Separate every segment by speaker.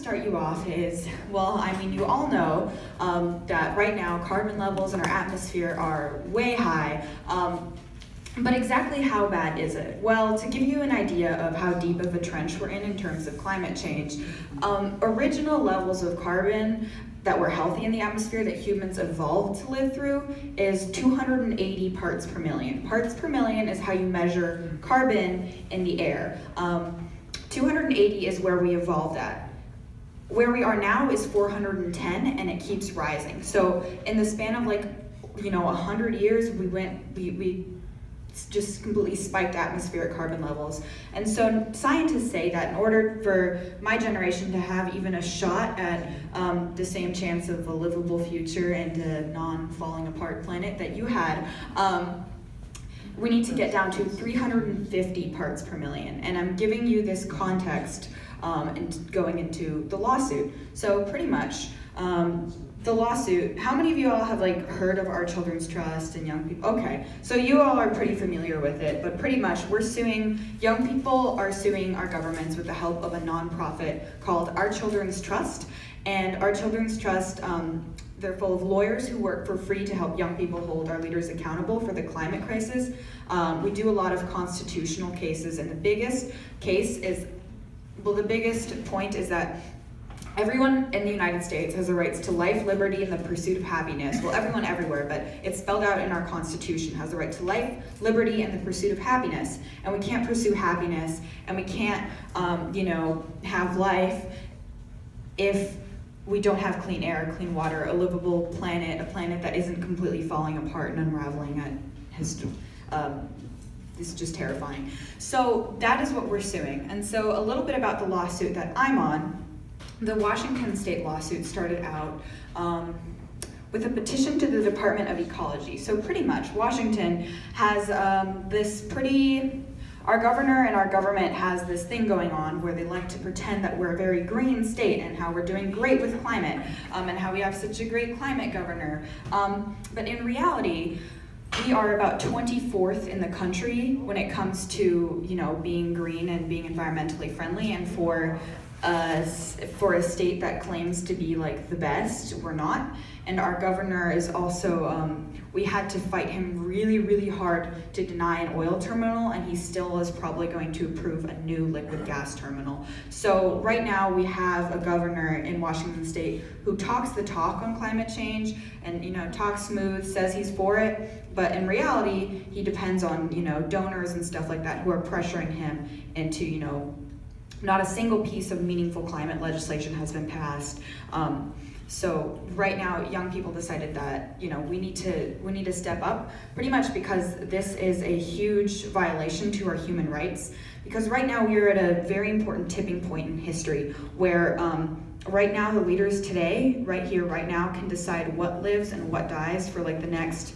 Speaker 1: start you off is, well, I mean, you all know that right now carbon levels in our atmosphere are way high. But exactly how bad is it? Well, to give you an idea of how deep of a trench we're in terms of climate change, original levels of carbon that were healthy in the atmosphere that humans evolved to live through is 280 parts per million. Parts per million is how you measure carbon in the air. 280 is where we evolved at. Where we are now is 410, and it keeps rising. So in the span of 100 years, we just completely spiked atmospheric carbon levels. And so scientists say that in order for my generation to have even a shot at the same chance of a livable future and a non-falling apart planet that you had, we need to get down to 350 parts per million. And I'm giving you this context and going into the lawsuit. So pretty much, the lawsuit, how many of you all have heard of Our Children's Trust and young people? Okay, so you all are pretty familiar with it, but pretty much young people are suing our governments with the help of a nonprofit called Our Children's Trust. And Our Children's Trust, they're full of lawyers who work for free to help young people hold our leaders accountable for the climate crisis. We do a lot of constitutional cases, and the biggest point is that everyone in the United States has the rights to life, liberty, and the pursuit of happiness. Well, everyone everywhere, but it's spelled out in our Constitution, has the right to life, liberty, and the pursuit of happiness. And we can't pursue happiness, and we can't, have life if we don't have clean air, clean water, a livable planet, a planet that isn't completely falling apart and unraveling it's just terrifying. So that is what we're suing. And so a little bit about the lawsuit that I'm on. The Washington State lawsuit started out with a petition to the Department of Ecology. So pretty much, Washington has our governor and our government has this thing going on where they like to pretend that we're a very green state and how we're doing great with climate and how we have such a great climate governor. But in reality, we are about 24th in the country when it comes to being green and being environmentally friendly, and for a state that claims to be the best, we're not. And our governor is also, we had to fight him really, really hard to deny an oil terminal, and he still is probably going to approve a new liquid gas terminal. So right now we have a governor in Washington State who talks the talk on climate change and talks smooth, says he's for it, but in reality he depends on donors and stuff like that who are pressuring him into not a single piece of meaningful climate legislation has been passed. So right now, young people decided that we need to step up, pretty much because this is a huge violation to our human rights. Because right now we are at a very important tipping point in history, where right now the leaders today, right here, right now, can decide what lives and what dies for the next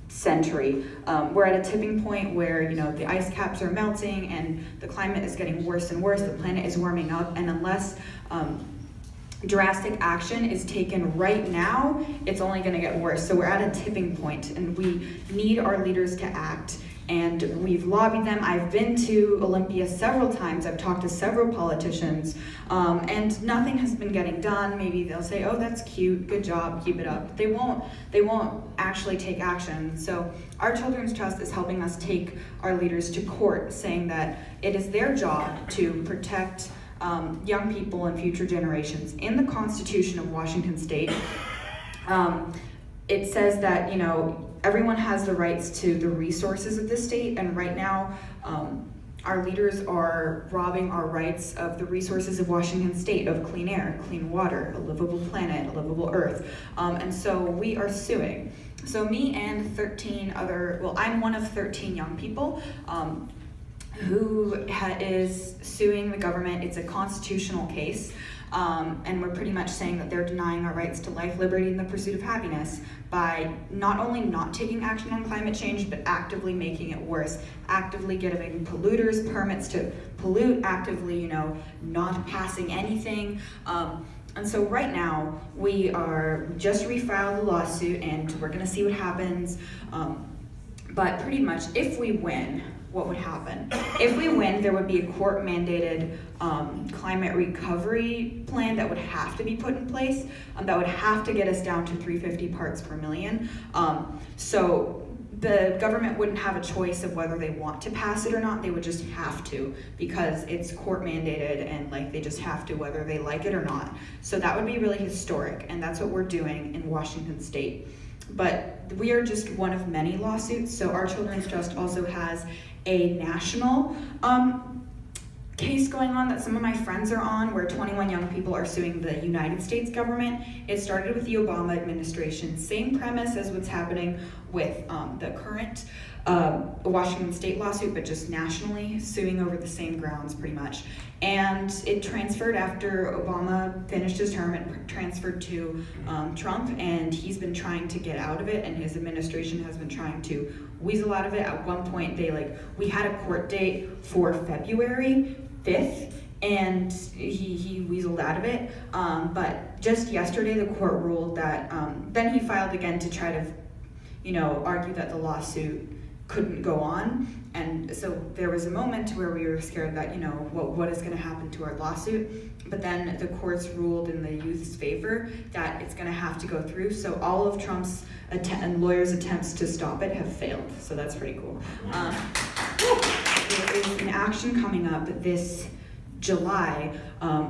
Speaker 1: century. We're at a tipping point where the ice caps are melting and the climate is getting worse and worse. The planet is warming up, and unless drastic action is taken right now, it's only going to get worse. So we're at a tipping point, and we need our leaders to act. And we've lobbied them. I've been to Olympia several times. I've talked to several politicians, and nothing has been getting done. Maybe they'll say, "Oh, that's cute. Good job. Keep it up." They won't actually take action. So Our Children's Trust is helping us take our leaders to court, saying that it is their job to protect young people and future generations. In the Constitution of Washington State, it says that everyone has the rights to the resources of the state, and right now our leaders are robbing our rights of the resources of Washington State, of clean air, clean water, a livable planet, a livable earth, and so we are suing. So me and 13 I'm one of 13 young people who is suing the government. It's a constitutional case. And we're pretty much saying that they're denying our rights to life, liberty, and the pursuit of happiness by not only not taking action on climate change, but actively making it worse, actively giving polluters permits to pollute, actively, not passing anything. And so right now, we are just refiled the lawsuit, and we're gonna see what happens. But pretty much, if we win, what would happen. If we win, there would be a court-mandated climate recovery plan that would have to be put in place, that would have to get us down to 350 parts per million. So the government wouldn't have a choice of whether they want to pass it or not. They would just have to, because it's court mandated, and like they just have to whether they like it or not. So that would be really historic, and that's what we're doing in Washington State. But we are just one of many lawsuits. So Our Children's Trust also has a national case going on that some of my friends are on, where 21 young people are suing the United States government. It started with the Obama administration, same premise as what's happening with the current Washington State lawsuit, but just nationally, suing over the same grounds pretty much. And it transferred after Obama finished his term. It transferred to Trump, and he's been trying to get out of it, and his administration has been trying to weasel out of it. At one point, we had a court date for February 5th, and he weaseled out of it. But just yesterday, the court ruled that, then he filed again to try to, argue that the lawsuit couldn't go on. And so there was a moment where we were scared that, what is going to happen to our lawsuit? But then the courts ruled in the youth's favor that it's going to have to go through. So all of Trump's and lawyers' attempts to stop it have failed. So that's pretty cool. There is an action coming up this July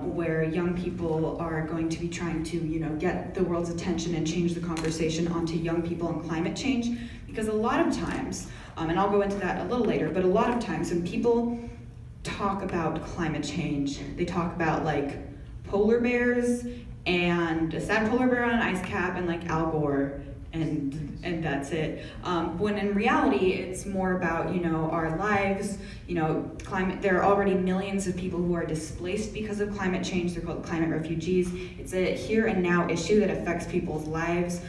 Speaker 1: where young people are going to be trying to, get the world's attention and change the conversation onto young people and climate change. Because a lot of times, and I'll go into that a little later, but a lot of times when people talk about climate change, they talk about like polar bears and a sad polar bear on an ice cap and like Al Gore, and that's it. When in reality, it's more about, our lives, climate. There are already millions of people who are displaced because of climate change. They're called climate refugees. It's a here and now issue that affects people's lives.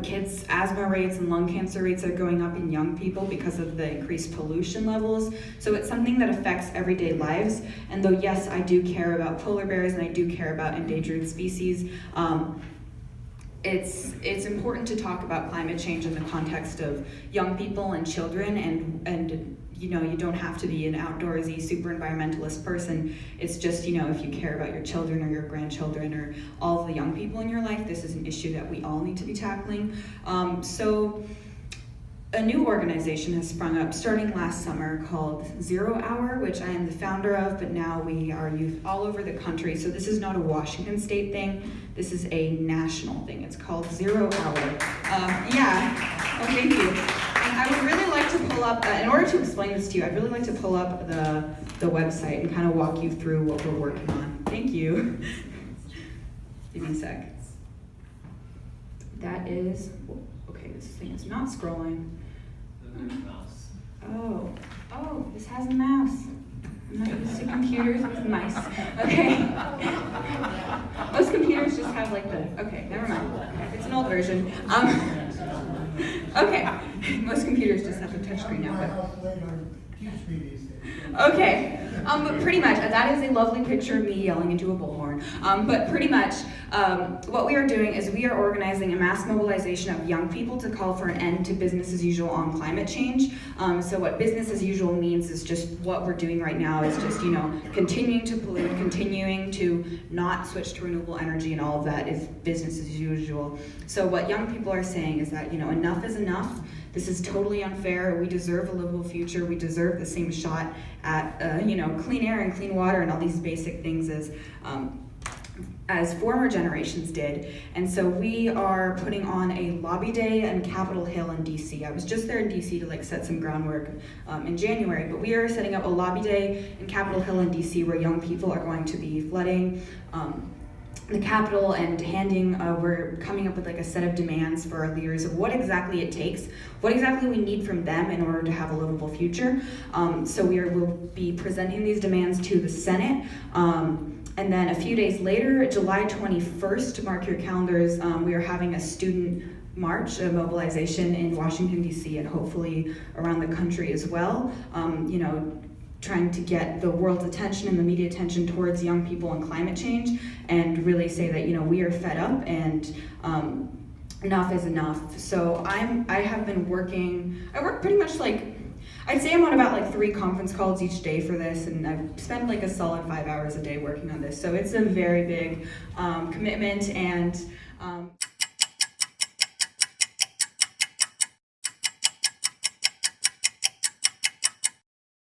Speaker 1: Kids' asthma rates and lung cancer rates are going up in young people because of the increased pollution levels. So it's something that affects everyday lives. And though, yes, I do care about polar bears and I do care about endangered species, it's important to talk about climate change in the context of young people and children, and you don't have to be an outdoorsy, super environmentalist person. It's just, if you care about your children or your grandchildren or all of the young people in your life, this is an issue that we all need to be tackling. So a new organization has sprung up starting last summer called 0 Hour, which I am the founder of, but now we are youth all over the country. So this is not a Washington State thing. This is a national thing. It's called 0 Hour. Oh, thank you. And I would really like to pull up, in order to explain this to you, I'd really like to pull up the website and kind of walk you through what we're working on. Thank you. Give me a sec. That is, okay, this thing is not scrolling. Oh, this has a mouse. I'm not used to computers with mice. Okay. Most computers just have okay, never mind. It's an old version. Okay. Most computers just have a touchscreen now, but. Okay. But pretty much, that is a lovely picture of me yelling into a bullhorn. But pretty much, what we are doing is we are organizing a mass mobilization of young people to call for an end to business as usual on climate change. So what business as usual means is just what we're doing right now is just, continuing to pollute, continuing to not switch to renewable energy, and all of that is business as usual. So what young people are saying is that, enough is enough. This is totally unfair. We deserve a livable future. We deserve the same shot at, clean air and clean water and all these basic things as former generations did. And so we are putting on a lobby day in Capitol Hill in DC. I was just there in DC to set some groundwork in January, but we are setting up a lobby day in Capitol Hill in DC where young people are going to be flooding the Capitol and we're coming up with a set of demands for our leaders of what exactly it takes, what exactly we need from them in order to have a livable future. So we'll be presenting these demands to the Senate. And then a few days later, July 21st, mark your calendars, we are having a student march, a mobilization in Washington, D.C., and hopefully around the country as well. Trying to get the world's attention and the media attention towards young people and climate change, and really say that we are fed up and enough is enough. So I have been working. I work pretty much I'd say I'm on about like 3 conference calls each day for this, and I've spent like a solid 5 hours a day working on this. So it's a very big commitment, and